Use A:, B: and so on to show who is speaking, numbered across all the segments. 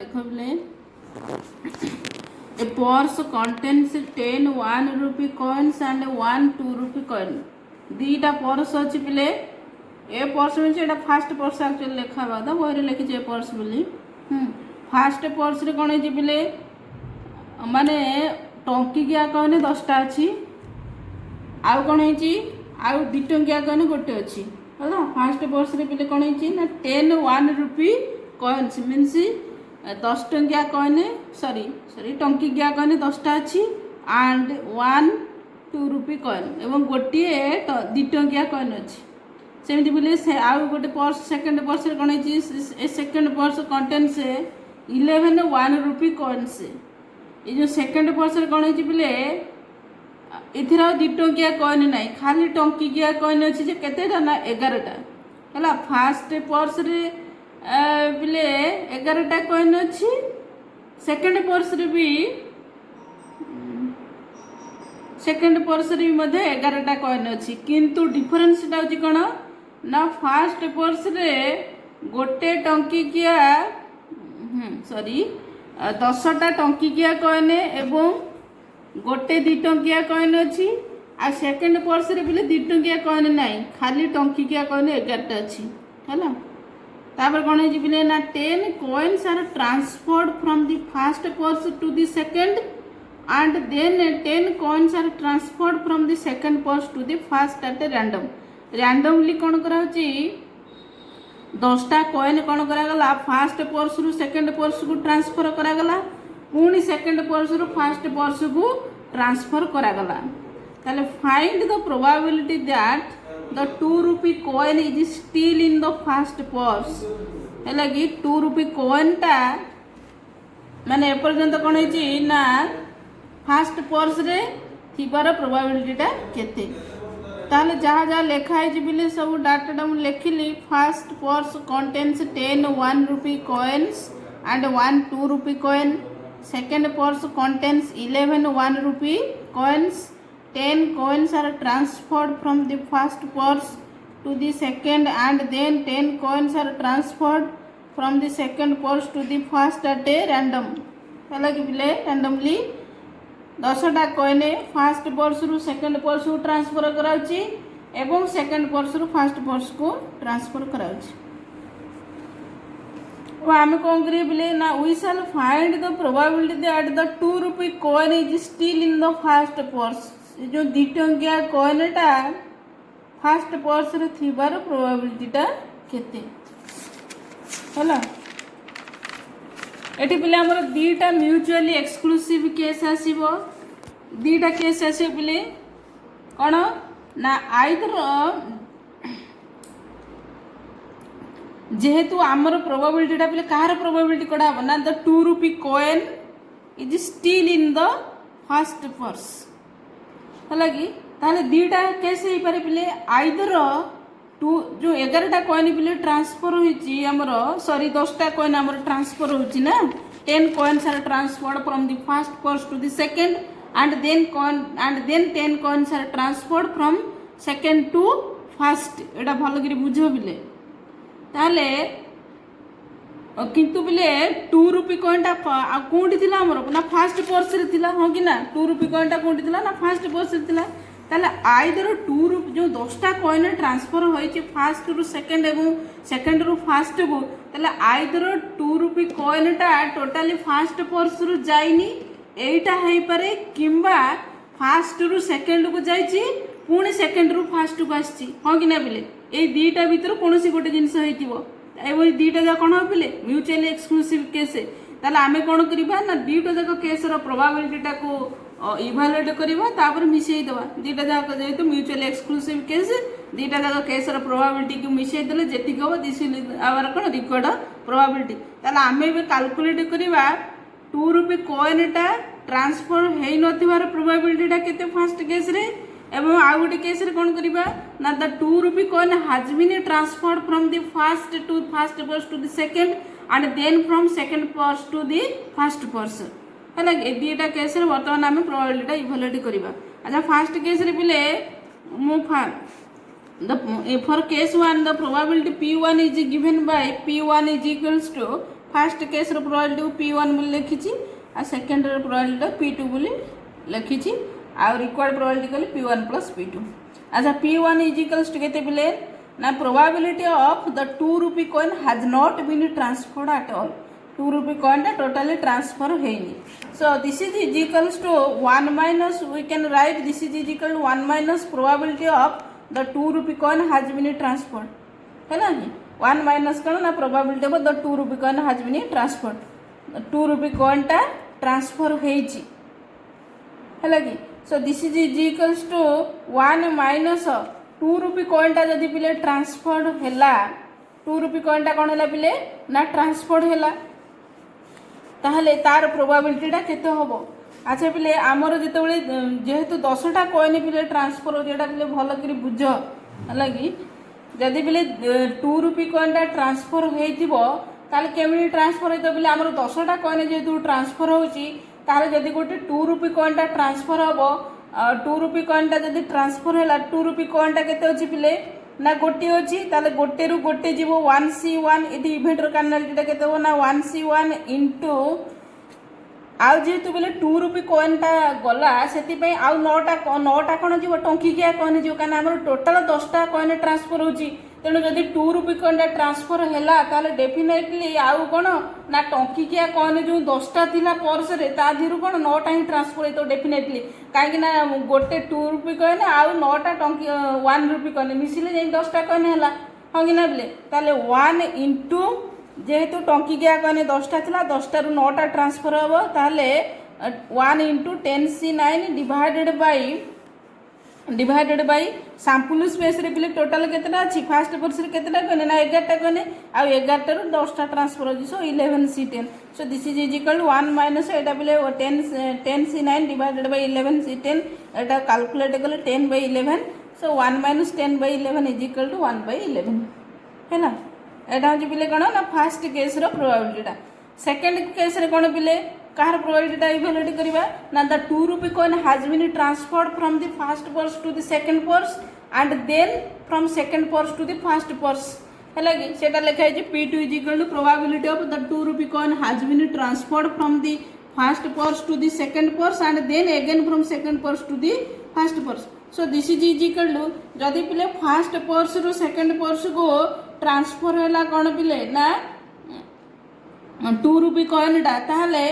A: देखो बोले a purse contains 10 1 rupee coins and 1 2 rupee coin दीटा purse अच्छी पिले ए पर्स में एटा फास्ट पर्स एक्चुअली लिखा हुआ था वही लिखी ए पर्स बोली फास्ट पर्स रे कौन है पिले माने टंकिकिया कहने 10टा अच्छी आउ कौन है आउ 2 टंकिया कहने गोटे अच्छी है फास्ट पर्स रे पिले कौन है ना 10 1 rupee coins मीन्स 10 टंकिया कहने सॉरी टंकिकिया कहने 10टा अच्छी एंड 1 2 rupee कॉइन एवं गोटे 2 टंकिया कॉइन अच्छी सेमती बोले से आउ गोटे पर्स सेकंड पर्स रे कौन है सेकंड पर्स कंटेन से 11 1 rupee कॉइन से ये जो सेकंड पर्स रे कौन है बोले इधर 2 टंकिया कॉइन ना खाली टंकिकिया कॉइन अच्छी जे केतेटा ना 11टा है फास्ट पर्स रे बोले 11टा कॉइन अच्छी सेकंड पर्स रे भी सेकंड पर्स रे मध्य 11टा कॉइन अच्छी किंतु डिफरेंस टा होची कोन ना फास्ट पर्स रे गोटे टंकिकिया सॉरी 10टा टंकिकिया कॉइन एवं गोटे 2 टंकिया कॉइन अच्छी आ सेकंड पर्स रे बोले 2 टंकिया कॉइन नाही खाली टंकिकिया कॉइन 11टा अच्छी हैला तापर कौन है बोले ना 10 coins are transferred from the first purse to the second and then 10 coins are transferred from the second purse to the first at randomly कौन करा होची 10टा कॉइन कौन करा गला फर्स्ट पर्स रु सेकंड पर्स को ट्रांसफर करा गला पुनी सेकंड पर्स रु फर्स्ट पर्स को ट्रांसफर करा गला ताले find the probability that the 2 rupee coin is still in the first purse है लगी 2 rupee coin टा माने एपर्यंत कौन है ना फर्स्ट पर्स रे थिबार प्रोबेबिलिटी टा केते ताले जहाँ जहाँ लिखा है बोले सब डाटा मुझे लिखिली first purse contains 10 1 rupee coins and 1 2 rupee coin second purse contains 11 1 rupee coins 10 coins are transferred from the first purse to the second and then 10 coins are transferred from the second purse to the first at a random है कि बोले randomly 10टा coin first purse रु second purse को transfer कराउची एवं second purse रु first purse को ट्रांसफर कराउची और आम कौन करिए बोले ना we shall find the probability that the 2 rupee coin is still in the first purse जो 2 टंकिया कॉइन टा फर्स्ट पर्स रे थिबार प्रोबेबिलिटी टा केते होला एठी पिले हमर दीटा म्यूचुअली एक्सक्लूसिव केस आसीबो दीटा केस आसीबो पिले कोन ना आइदर जेहेतु आमर प्रोबेबिलिटी टा पिले कार प्रोबेबिलिटी कोडा ना the 2 rupee coin is still in the first purse हालांकि ताले दीटा केस ही पारे पिले आइदर टू जो 11टा कॉइन पिले ट्रांसफर होईची हमर सॉरी 10टा कॉइन हमर ट्रांसफर होईची ना 10 coins are transferred from the first purse to the second and then 10 coins are transferred from second to first एटा भलो करी बुझो बिले ताले किंतु बिले 2 rupee coin टा कोंडी थिला हमर ना फर्स्ट पर्स रे थिला हो कि ना 2 rupee coin टा कोंडी थिला ना फर्स्ट पर्स रे थिला ताले आइदर 2 rupee जो 10टा कॉइन ट्रांसफर होईची फर्स्ट रु सेकंड एवं सेकंड रु फर्स्ट को ताले आइदर 2 rupee coin टा टोटली फर्स्ट पर्स रु जाईनी एटा हेई पारे किंबा फर्स्ट रु सेकंड को जाईची पुणी सेकंड रु फर्स्ट को आछी हो कि ना बिले ए दीटा भीतर कोनोसी गोटे जिंस हेतिबो एवं दीटा जा कौन पिले म्यूचुअली एक्सक्लूसिव केस ताले आमे कौन करबा ना दीटा जाक केस रो प्रोबेबिलिटी टा को इवैल्यूएट करबा तापर मिसेई देबा दीटा जाक जेतु म्यूचुअली एक्सक्लूसिव केस दीटा जाक केस रो प्रोबेबिलिटी को मिसेई देले जेति गबो दिस आवर कोन रिकॉर्ड प्रोबेबिलिटी ताले आमे बे कैलकुलेट करबा 2 rupee coin टा ट्रांसफर हेई नथिबार प्रोबेबिलिटी टा केते फर्स्ट केस रे एवं आउ गोटे केस रे कोन करिबा ना the 2 rupee coin has been transferred from the first purse to the second and then from second purse to the first purse हला ए दीटा केस रे वर्तमान हम प्रोबेबिलिटी टा इवैल्यूएट करिबा अच्छा फर्स्ट केस रे पिले मु for case 1 the probability p1 is given by p1 is equals to fast case probability को P1 बोली लिखी आ सेकेंड प्रोबाबिलिटी P2 बोली लिखी आ रिक्वायर्ड प्रोबाबिलिटी कले P1 प्लस P2। अच्छा P1 इज इक्वल्स टू केते पिले ना probability of the 2 rupee coin has not been transferred at all. 2 rupee coin टा टोटली ट्रांसफर होइनी। So this is equals to 1 minus we can write this is equal to 1 minus probability of the 2 rupee coin has been transferred है ना जी। 1 minus कौन ना probability of the 2 rupee coin has been transferred. 2 rupee coin टा transfer होइची है लगी। So this is equals to 1 minus 2 rupee coin टा जदि पिले ट्रांसफर्ड हैला 2 रुपी कॉइन टा कौन हैला पिले ना ट्रांसफर्ड हैला ताहले तार प्रोबाबिलिटी टा केते होबो। अच्छा पिले आमर जेतेबेले जेहेतु 10टा कॉइन पिले ट्रांसफर हो जेटा पिले भलो करी बुझ लगी जदि पिले 2 रुपी कॉइन टा ट्रांसफर होइतिबो ताले केमिति ट्रांसफर होइतो पिले आमर 10टा कॉइन जेहेतु ट्रांसफर होउची ताहले जदि गोटे 2 रुपी कॉइन टा ट्रांसफर होबो 2 रुपी कॉइन टा जदि ट्रांसफर हैला 2 रुपी कॉइन टा केते अछि पिले ना गोटे अछि ताले गोटे रु गोटे जीवो 1C1 इति इवेंट रो कार्नालिटी टा केते हो ना 1C1 इनटू आउ जेहेतु बोले 2 रुपी कॉइन टा गला सेति पे आउ 9टा कोन जीवो टंकी किया कॉइन जीवो काना हमर टोटल 10टा कॉइन ट्रांसफर होची तेणु जदि 2 रुपी कॉइन टा ट्रांसफर हैला ताले डेफिनेटली आउ कोन ना टंकी किया कॉइन जो 10टा थिला पर्स रे ता दिरु कोन 9टा ही ट्रांसफर हेतो डेफिनेटली काहे ना गोटे 2 रुपी कॉइन आउ 9टा टंकी 1 रुपी कॉइन मिसिले जे 10टा कॉइन हैला हो कि ना बोले ताले 1 इनटू जेहेतु टंकी गया कने 10टा थिला 10टा रु 9टा ट्रांसफर हबो ताले 1 into 10C9 divided by sample space रे पिले टोटल केतेटा अछि फर्स्ट पर्स रे केतेटा कने ना 11टा कने आ 11टा रु 10टा ट्रांसफर होजी so 11C10। So this is equal to 1 minus एटा पिले 10C9 divided by 11C10 Etah calculate कले 10 by 11 so 1 minus 10 by 11 is equal to 1 by 11 है ना। एटा हजे पिले कोन ना फर्स्ट केस रो प्रोबेबिलिटी टा। सेकंड केस रे कोन पिले कार प्रोबेबिलिटी टा इवैल्यूएट करबा ना the 2 rupee coin has been transferred from the first purse to the second purse and then from second purse to the first purse है लगी सेटा लिखा है P2 is equal to probability of the 2 rupee coin has been transferred from the first purse to the second purse and then again from second purse to the first purse. So this is equal to जदि पिले first purse रो second purse को transfer हैला कोन पिले ना 2 rupee coin टा ताहले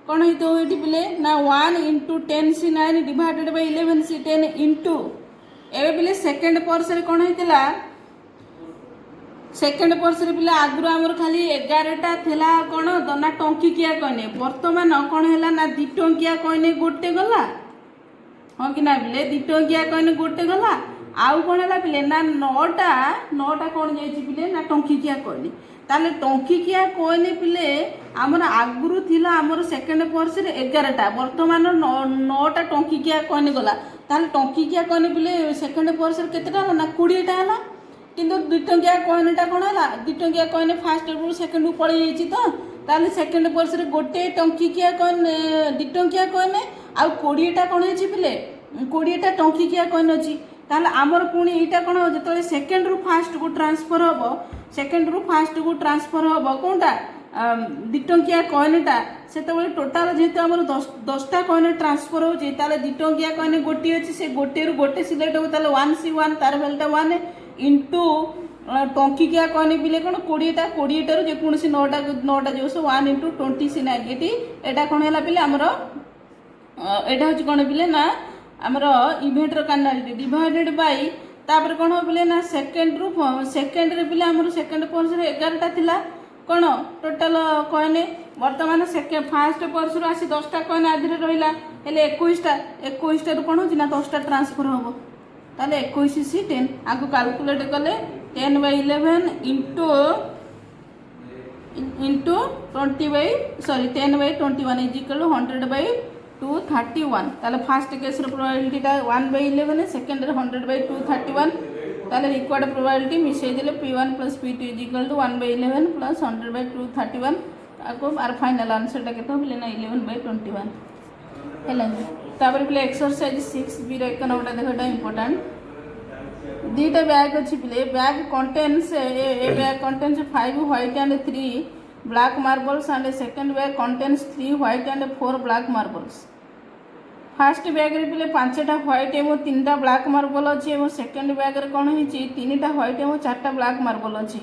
A: कोन हितो एठी पिले ना 1 into 10C9 divided by 11C10 into एबे पिले सेकंड पर्स रे कोन हितला सेकंड पर्स रे पिले आगुरा हमर खाली 11टा थिला कोन दना टंकी किया कने वर्तमान कोन हैला ना 2 टंकिया कने गोटे गला हां कि ना पिले 2 टंकिया कने गोटे गला आउ कौन है पिले ना 9टा कौन जाइए पिले ना टंकी किया कहनी ताले टंकी किया कहनी पिले आमर आगुरु थिला आमर सेकंड पर्स रे 11टा वर्तमान 9टा टंकी किया कहनी गला ताले टंकी किया कहनी पिले सेकंड पर्स रे केतेटा ना 20टा हला किंतु 2 टंकिया कहनीटा कौन है 2 टंकिया कहनी फर्स्ट रु सेकंड रु पळै जाइछि तो ताले सेकंड पर्स रे गोटे टंकी किया कहने 2 टंकिया कहने आ 20टा कौन है पिले 20टा टंकी किया कहन अछि ताले आमर पुणी एटा कोन हो जतले सेकंड रु फास्ट को ट्रांसफर होबो सेकंड रु फास्ट को ट्रांसफर होबो कोनटा 2 टंकिया कॉइनटा सेतबे टोटल जेते आमर 10टा कॉइन ट्रांसफर हो जे ताले 2 टंकिया कॉइन गोटी अछि से गोटे रु गोटे सिलेक्ट हो ताले 1C1 तार वैल्यूटा 1 इनटू टंकी किया कॉइन बिले कोन 20टा रु जे कोनसी 9टा जो सो 1 इनटू 20C9 एटी एटा कोन हैला बिले आमर एटा होची कोन बिले ना आमर इवेंट रो कार्नालिटी डिवाइडेड बाय तापर कोन हो बिले ना सेकंड रे बिले आमर सेकंड पर्स रे 11टा थिला कोन टोटल कॉइन वर्तमान सेकंड फर्स्ट पर्स रो आसी 10टा कॉइन आधरे रहिला हेले 21टा रु कोन हो ना 10टा ट्रांसफर होबो ताले 21C10 आगु कैलकुलेट कले 10 by 11 into 10 by 21 is equal to 100 by 231 ताले फर्स्ट केस रो प्रोबेबिलिटी टा 1 बाय 11 सेकंड रे 100 बाय 231 ताले रिक्वायर्ड प्रोबेबिलिटी मिसे देले P1 plus P2 is equal to 1 by 11 plus 100 by 231 आको आर फाइनल आंसर टा केतो बिले ना 11 बाय 21 हैला तापर बिले एक्सरसाइज 6 बी रो 1 नंबर देखटा इंपोर्टेंट दीटा बैग अछि बिले bag contains A bag contains 5 white and 3 black marbles and a second bag contains 3 white and 4 black marbles. Fast bag रे पिले 5टा व्हाइट एवं 3टा ब्लैक मार्बल अच्छी और सेकेंड बैग रे कौन होती 3टा व्हाइट और 4टा ब्लैक मार्बल अच्छी.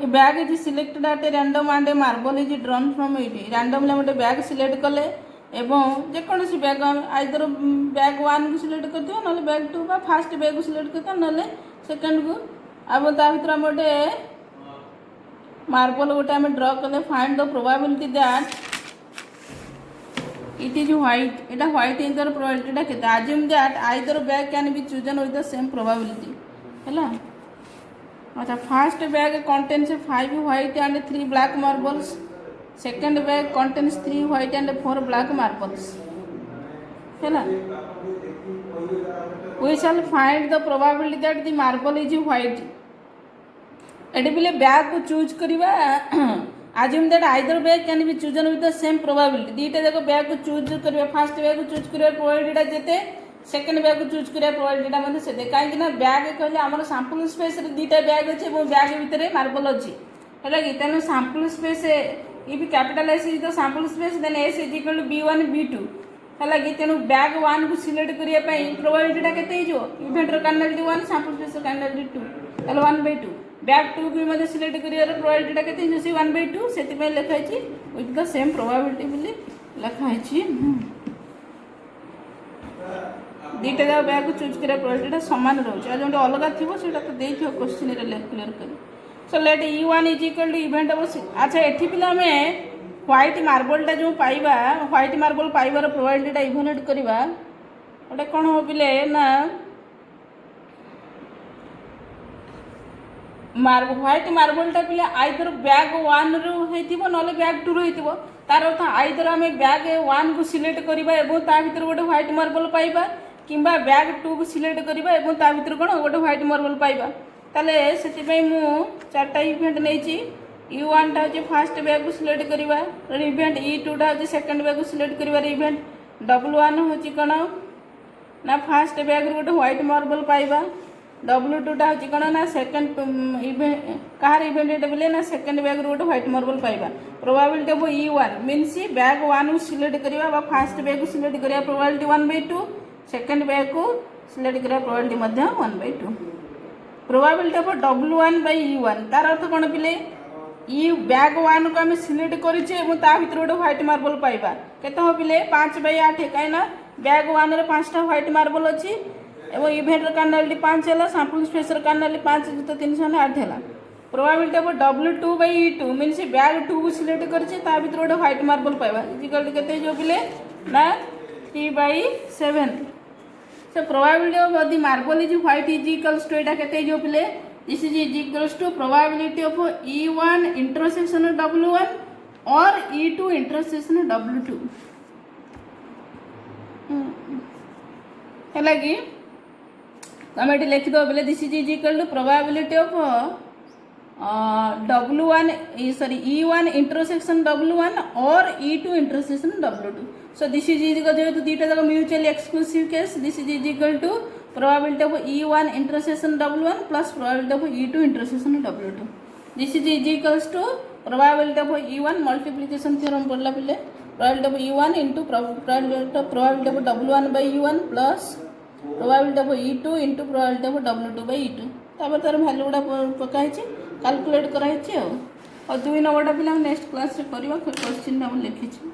A: ए bag is selected eight a random and A marble is drawn from it. Randomly गोटे बैग सिलेक्ट कले एवं जेकोसी बैग आइदर बैग 1 को सिलेक्ट करथियो नले बैग 2 बा फास्ट बैग को सिलेक्ट करथियो नले सेकंड को. अब ता भीतर हम गोटे मार्बल गोटे हम ड्रॉ कले. Find the probability that it is white. এটা white is the probability টা কেতে. assume that either bag can be chosen with the same probability. ହେଲା. अच्छा first bag contains 5 white and 3 black marbles. second bag contains 3 white and 4 black marbles. ହେଲା. we shall find the probability that the marble is white. एडी बिले bag को choose करिवा. assume that either bag can be chosen with the same probability. दीटा देखो bag को choose करिवा. First bag को choose करिवा probability जेते second bag को choose करिवा probability मध्ये सेते. काहे कि ना बैग कहले हमर सैंपल स्पेस रे दीटा बैग अछि और बैग भितरे मार्बल अछि. हैला कि तेनो sample space if capital S is the sample space then S is equal to B1 B2. हैला कि तेनो बैग 1 को सिलेक्ट करिया पई प्रोबेबिलिटी टा केते हिजो. इवेंट रो कार्डिनलिटी 1 सैंपल स्पेस रो कार्डिनलिटी 2 तले 1/2. बैग 2 भी मध्य सिलेक्ट करियर प्रोबेबिलिटी टा केते हिजो 1/2 सेति पई लिखा छि विथ द सेम प्रोबेबिलिटी बोली लिखा छि. दीटा जा बैग को चूज करिया प्रोबेबिलिटी टा समान रहउछ. आ जोंटे अलग थिबो सेटा तो देइथियो क्वेश्चन रे क्लियर करी. So let E1 is equal to event of. अच्छा एठी पिला में व्हाइट मार्बल टा जो पाइबा व्हाइट मार्बल पाइबार प्रोबेबिलिटी टा इवेलुएट करबा. ओटे कोन हो पिले ना व्हाइट मार्बल टा पिले आइदर बैग 1 रो हेतिबो नले बैग 2 रो हेतिबो. तार अर्थ आइदर आमे बैग 1 को सिलेक्ट करिबा एवं ता भीतर गोटे व्हाइट मार्बल पाइबा किंबा बैग 2 को सिलेक्ट करिबा एवं ता भीतर कोन गोटे व्हाइट मार्बल पाइबा. ताले सेति पई मु चारटा इवेंट नेछि. E1 टा जे फर्स्ट बैग को सिलेक्ट करिबा इवेंट. E2 टा जे सेकंड बैग को सिलेक्ट करिबा इवेंट. W1 होछि कोन ना फर्स्ट बैग रो गोटे व्हाइट मार्बल पाइबा. W2 टा होछि कोन ना सेकंड इवेंट कार इवेंट एटा बोले ना सेकंड बैग रो गोटे व्हाइट मार्बल पाइबा. Probability of E1 means bag 1 को सिलेक्ट करिबा बा फर्स्ट बैग को सिलेक्ट करिया प्रोबेबिलिटी 1/2. सेकंड बैग को सिलेक्ट करिया प्रोबेबिलिटी मध्य 1/2. Probability of W1 by E1 तार अर्थ कोन पिले ई बैग 1 को हम सिलेक्ट करिचे एवं ता भीतर गोटे व्हाइट मार्बल पाइबा. केते हो पिले 5/8. काहे ना बैग 1 रे 5टा व्हाइट मार्बल अछि एवं इवेंट रो कार्डिनलिटी 5 हैला. सैंपल स्पेस रो कार्डिनलिटी 5 + 308 हैला. Probability of W2 by E2 means bag 2 को सिलेक्ट करछि ता भीतर गोटे व्हाइट मार्बल पाइबा इक्वल टू केते जो पिले ना 3/7. So probability of the marble is white is equals to एटा केते जो पिले this is equals to probability of E1 intersection W1 और E2 इंटरसेक्शन W2. हैला कि तमे एटी लिखि दो बोले this is equal to probability of W1 sorry E1 intersection W1 और E2 intersection W2. So this is equal जेहेतु दीटा जाक mutually exclusive case this is equal to probability of E1 intersection W1 plus probability of E2 intersection W2. This is equals to probability of E1 multiplication theorem पढ़ला पिले probability of E1 into probability of W1 by E1 plus probability of E2 into probability of W2 by E2. तापर तार value गुडा पकाई छी calculate कराई छी और 2 नंबरटा पिला नेक्स्ट क्लास रे करबा क्वेश्चन हम लिखि छी.